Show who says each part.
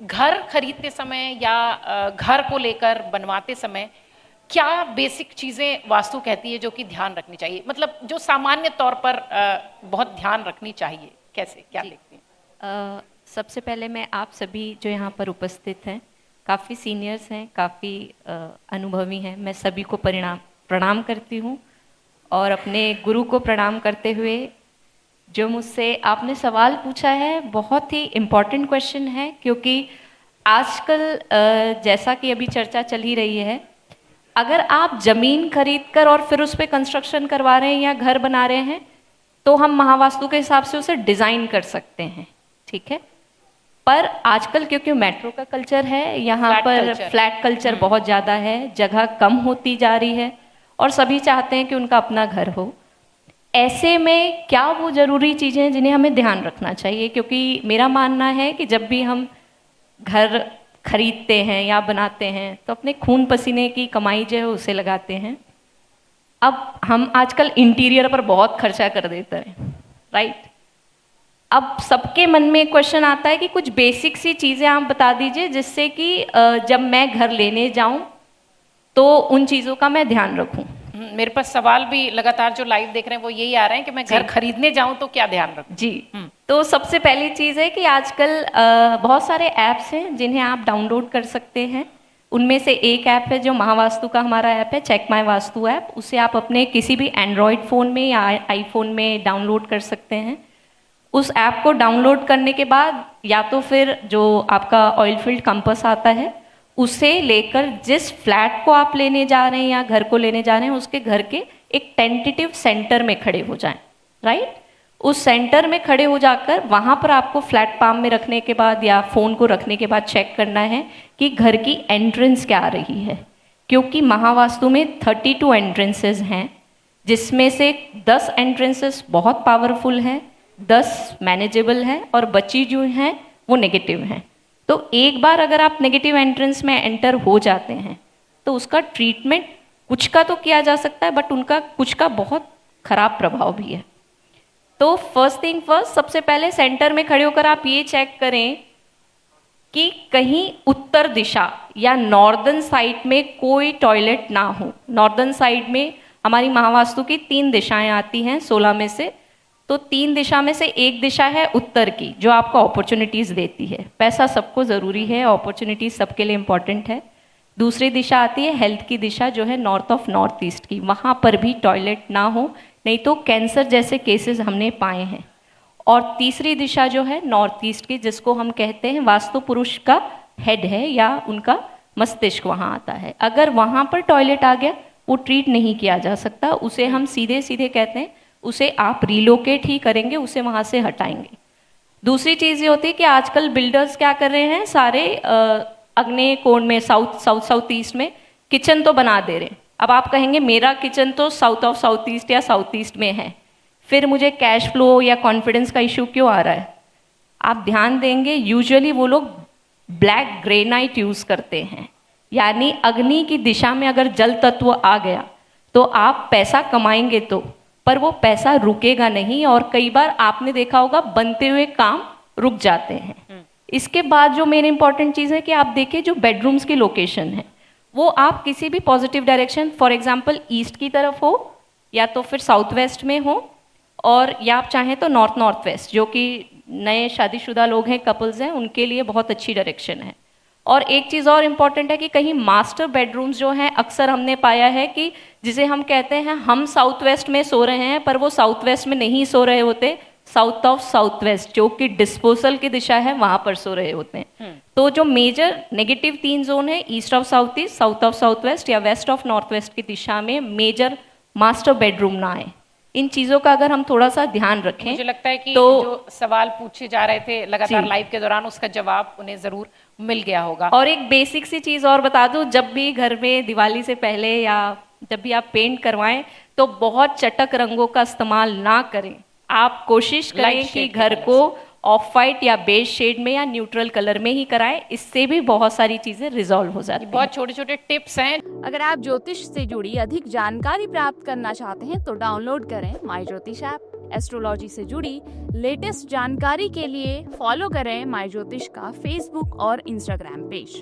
Speaker 1: घर खरीदते समय या घर को लेकर बनवाते समय क्या बेसिक चीजें वास्तु कहती है जो कि ध्यान रखनी चाहिए, मतलब जो सामान्य तौर पर बहुत ध्यान रखनी चाहिए, कैसे क्या
Speaker 2: जी।
Speaker 1: देखती हैं?
Speaker 2: सबसे पहले मैं आप सभी जो यहाँ पर उपस्थित हैं, काफ़ी सीनियर्स हैं, काफ़ी अनुभवी हैं, मैं सभी को प्रणाम करती हूँ। और अपने गुरु को प्रणाम करते हुए, जो मुझसे आपने सवाल पूछा है बहुत ही इम्पॉर्टेंट क्वेश्चन है, क्योंकि आजकल जैसा कि अभी चर्चा चल ही रही है, अगर आप ज़मीन खरीद कर और फिर उस पर कंस्ट्रक्शन करवा रहे हैं या घर बना रहे हैं, तो हम महावास्तु के हिसाब से उसे डिज़ाइन कर सकते हैं, ठीक है। पर आजकल क्योंकि मेट्रो का कल्चर है, यहाँ पर फ्लैट कल्चर बहुत ज़्यादा है, जगह कम होती जा रही है और सभी चाहते हैं कि उनका अपना घर हो। ऐसे में क्या वो ज़रूरी चीज़ें हैं जिन्हें हमें ध्यान रखना चाहिए, क्योंकि मेरा मानना है कि जब भी हम घर खरीदते हैं या बनाते हैं तो अपने खून पसीने की कमाई जो है उसे लगाते हैं। अब हम आजकल इंटीरियर पर बहुत खर्चा कर देते हैं, राइट। अब सबके मन में क्वेश्चन आता है कि कुछ बेसिक सी चीज़ें आप बता दीजिए जिससे कि जब मैं घर लेने जाऊं तो उन चीज़ों का मैं ध्यान रखूं।
Speaker 1: मेरे पास सवाल भी लगातार जो लाइव देख रहे हैं वो यही आ रहे हैं कि मैं घर खरीदने जाऊं तो क्या ध्यान रखूं।
Speaker 2: जी। तो सबसे पहली चीज़ है कि आजकल बहुत सारे ऐप्स हैं जिन्हें आप डाउनलोड कर सकते हैं। उनमें से एक ऐप है जो महावास्तु का हमारा ऐप है, चेक माई वास्तु ऐप। उसे आप अपने किसी भी एंड्रॉयड फ़ोन में या आईफोन में डाउनलोड कर सकते हैं। उस ऐप को डाउनलोड करने के बाद या तो फिर जो आपका ऑयल फील्ड कंपास आता है उसे लेकर जिस फ्लैट को आप लेने जा रहे हैं या घर को लेने जा रहे हैं उसके घर के एक टेंटेटिव सेंटर में खड़े हो जाएं, राइट। उस सेंटर में खड़े हो जाकर वहाँ पर आपको फ्लैट पाम में रखने के बाद या फ़ोन को रखने के बाद चेक करना है कि घर की एंट्रेंस क्या आ रही है, क्योंकि महावास्तु में 32 एंट्रेंसेस हैं, जिसमें से 10 एंट्रेंसेस बहुत पावरफुल हैं, 10 मैनेजेबल हैं और बची जो हैं वो नेगेटिव हैं। तो एक बार अगर आप नेगेटिव एंट्रेंस में एंटर हो जाते हैं तो उसका ट्रीटमेंट कुछ का तो किया जा सकता है, बट उनका कुछ का बहुत खराब प्रभाव भी है। तो फर्स्ट थिंग फर्स्ट, सबसे पहले सेंटर में खड़े होकर आप ये चेक करें कि कहीं उत्तर दिशा या नॉर्दर्न साइड में कोई टॉयलेट ना हो। नॉर्दर्न साइड में हमारी महावास्तु की 3 दिशाएं आती हैं 16 में से, तो 3 दिशा में से एक दिशा है उत्तर की जो आपको अपॉर्चुनिटीज़ देती है। पैसा सबको ज़रूरी है, अपॉर्चुनिटीज़ सबके लिए इम्पॉर्टेंट है। दूसरी दिशा आती है हेल्थ की दिशा जो है नॉर्थ ऑफ नॉर्थ ईस्ट की, वहाँ पर भी टॉयलेट ना हो, नहीं तो कैंसर जैसे केसेस हमने पाए हैं। और तीसरी दिशा जो है नॉर्थ ईस्ट की, जिसको हम कहते हैं वास्तु पुरुष का हेड है या उनका मस्तिष्क वहाँ आता है। अगर वहाँ पर टॉयलेट आ गया वो ट्रीट नहीं किया जा सकता, उसे हम सीधे सीधे कहते हैं उसे आप रिलोकेट ही करेंगे, उसे वहाँ से हटाएंगे। दूसरी चीज़ ये होती है कि आजकल बिल्डर्स क्या कर रहे हैं, सारे अग्नेय कोण में साउथ ईस्ट में किचन तो बना दे रहे हैं। अब आप कहेंगे मेरा किचन तो साउथ ऑफ साउथ ईस्ट या साउथ ईस्ट में है, फिर मुझे कैश फ्लो या कॉन्फिडेंस का इशू क्यों आ रहा है? आप ध्यान देंगे यूजुअली वो लोग ब्लैक ग्रेनाइट यूज़ करते हैं, यानी अग्नि की दिशा में अगर जल तत्व आ गया तो आप पैसा कमाएंगे तो, पर वो पैसा रुकेगा नहीं, और कई बार आपने देखा होगा बनते हुए काम रुक जाते हैं। इसके बाद जो मेन इंपॉर्टेंट चीज़ है कि आप देखिए जो बेडरूम्स की लोकेशन है वो आप किसी भी positive direction, for example east की तरफ हो या तो फिर साउथ वेस्ट में हो, और या आप चाहें तो नॉर्थ नॉर्थ वेस्ट, जो कि नए शादीशुदा लोग हैं, कपल्स हैं, उनके लिए बहुत अच्छी डायरेक्शन है। और एक चीज़ और इम्पॉर्टेंट है कि कहीं मास्टर बेडरूम्स जो हैं, अक्सर हमने पाया है कि जिसे हम कहते हैं हम साउथ वेस्ट में सो रहे हैं, पर वो साउथ वेस्ट में नहीं सो रहे होते, साउथ ऑफ साउथ वेस्ट जो कि डिस्पोजल की दिशा है वहाँ पर सो रहे होते हैं। तो जो मेजर नेगेटिव 3 जोन है, east of south east, south of south west या वेस्ट ऑफ नॉर्थ वेस्ट की दिशा में मेजर मास्टर बेडरूम ना आए। इन चीज़ों का अगर हम थोड़ा सा ध्यान रखें,
Speaker 1: मुझे लगता है कि
Speaker 2: तो
Speaker 1: जो सवाल पूछे जा रहे थे लगातार लाइव के दौरान उसका जवाब उन्हें जरूर मिल गया होगा।
Speaker 2: और एक बेसिक सी चीज़ और बता दूं, जब भी घर में दिवाली से पहले या जब भी आप पेंट करवाएं तो बहुत चटक रंगों का इस्तेमाल ना करें। आप कोशिश करें कि घर को ऑफ वाइट या बेज शेड में या न्यूट्रल कलर में ही कराएं, इससे भी बहुत सारी चीज़ें रिजॉल्व हो जाती हैं।
Speaker 1: बहुत छोटे छोटे टिप्स हैं।
Speaker 3: अगर आप ज्योतिष से जुड़ी अधिक जानकारी प्राप्त करना चाहते हैं तो डाउनलोड करें माई ज्योतिष ऐप। एस्ट्रोलॉजी से जुड़ी लेटेस्ट जानकारी के लिए फॉलो करें माय ज्योतिष का फेसबुक और इंस्टाग्राम पेज।